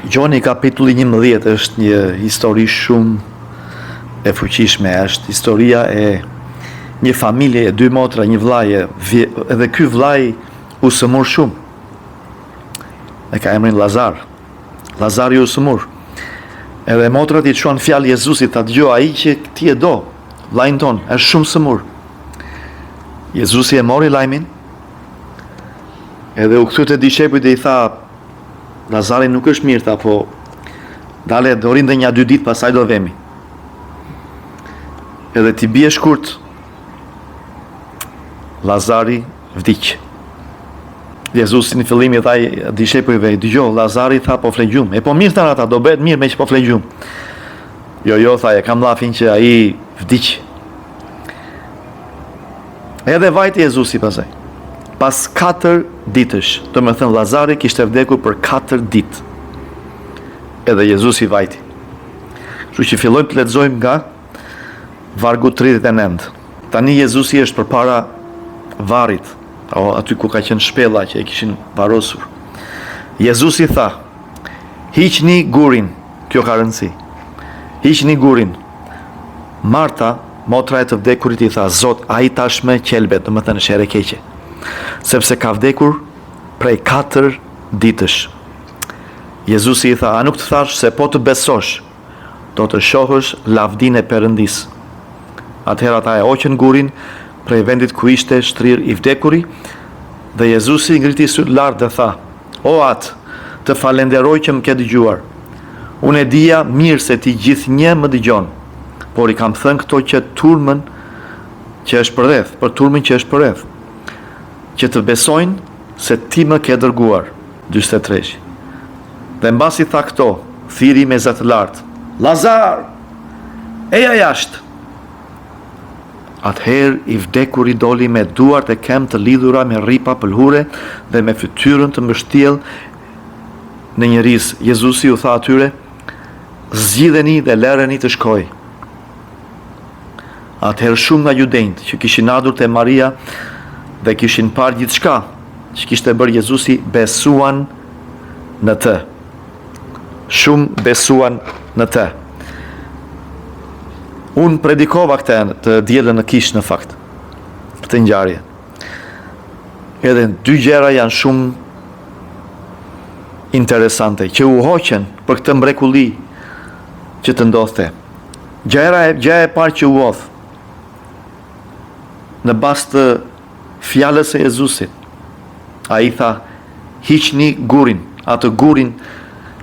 Gjoni kapitulli 11 është një histori shumë e fuqishme, është historia e një familje, e dy motra, një vllaj, edhe ky vllaj u sëmur shumë. E ka emrin Lazar. Lazari u sëmur. Edhe motrat i çuan fjalë Jezusit, ta dëgjoj ai që ti e do, vllajin ton, është shumë sëmur. Jezusi e mori lajmin, edhe u kthy te dishepujt dhe i tha, Lazari nuk është mirë, tha, po dale dorin dhe 1-2 ditë pasaj do vemi. Edhe ti bie shkurt, Lazari vdiq. Jezusi në fillim i tha dishepujve, dëgjoj, Lazari tha po flegjum. E po mirë than ata, do bëhet mirë me që po flegjum. Jo, tha, e kam llafin që ai vdiq. Edhe vajti Jezusi pasaj. Pas 4 ditësh, do me thënë Lazari kishte vdekur për 4 ditë. Edhe Jezusi vajti. Kështu që fillojmë të lexojmë nga vargu 39. Tani Jezusi është përpara varrit, aty ku ka qenë shpella që e kishin varrosur. Jezusi tha, hiqni gurin, kjo ka rëndësi. Hiqni gurin. Marta, motra e të vdekurit, i tha, Zot, ai tashmë qelbet, do me thënë shere keqe, sepse ka vdekur prej 4 ditësh. Jezusi i tha, a nuk të thash se po të besosh, do të shohësh lavdinë e Perëndis. Atëherë ata e hoqën gurin prej vendit ku ishte shtrir i vdekuri, dhe Jezusi ngriti syt lart dhe tha, o atë, të falenderoj që më ke dëgjuar. Unë e dija mirë se ti gjithnjë më dëgjon, por i kam thënë këto që turmën që është përreth, për turmën që është përreth, që të besojnë se ti më ke dërguar. 43. Dhe mbasi tha këto, thiri me zë të lartë, Lazar, eja jashtë. Atëherë i vdekuri doli me duart e kem të lidhura me rripa pëlhure dhe me fytyrën të mbështjell në një ris. Jezusi u tha atyre, zgjidheni dhe lëreni të shkoj. Atëherë shumë nga judenjt që kishin ardhur te Maria dhe kishin parë gjithçka që kishte bërë Jezusi, besuan në të. Shumë besuan në të. Unë predikova këtë të dielën në kish në fakt, këtë ngjarje. Edhe 2 gjëra janë shumë interesante, që u hoqen për këtë mrekulli që të ndodhte. Gjëja e parë që u hodh, në bazë të fjalës e Jezusit, ai tha, hiqni gurin, atë gurin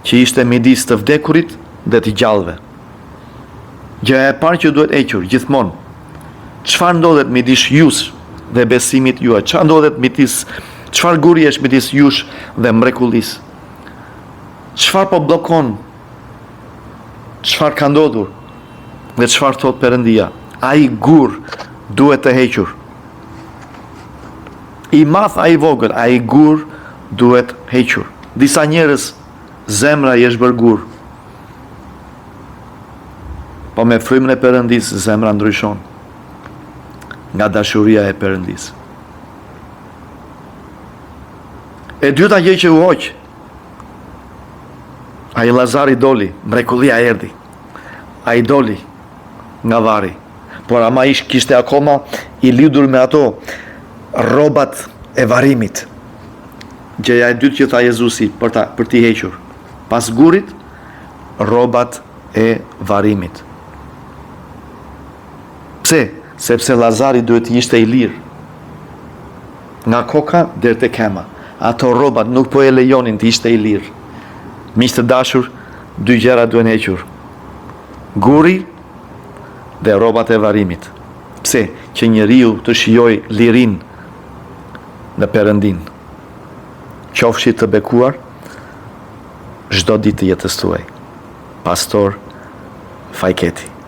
që ishte midis të vdekurit dhe të gjallëve. Gjëja e parë që duhet hequr gjithmonë, çfarë ndodhet midis jush dhe besimit juaj? Çfarë ndodhet midis, çfarë guri është midis jush dhe mrekullisë? Çfarë po bllokon? Çfarë ka ndodhur? Dhe çfarë thot Perëndia? Ai gur duhet të hequr. I madh ai vogël, ai gur duhet hequr. Disa njerëz zemra i është bërë gur, po me frymën e Perëndis zemra ndryshon nga dashuria e Perëndis. E dyta gjë që u hoq, ai Lazari doli, mrekullia erdhi. Ai doli nga varri, por ama kishte akoma i lidhur me ato rrobat e varrimit. Gjëja e dytë që tha Jezusi për t'i hequr, pas gurit, rrobat e varrimit. Pse? Sepse Lazari duhet të ishte i lirë, nga koka deri te kema. Ato rrobat nuk po e lejonin të ishte i lirë. Miq të dashur, 2 gjëra duhen hequr. Guri dhe rrobat e varrimit. Pse? Që njeriu të shijojë lirinë në Perëndin. Qofshi të bekuar çdo ditë të jetës tuaj. Pastor Fajketi.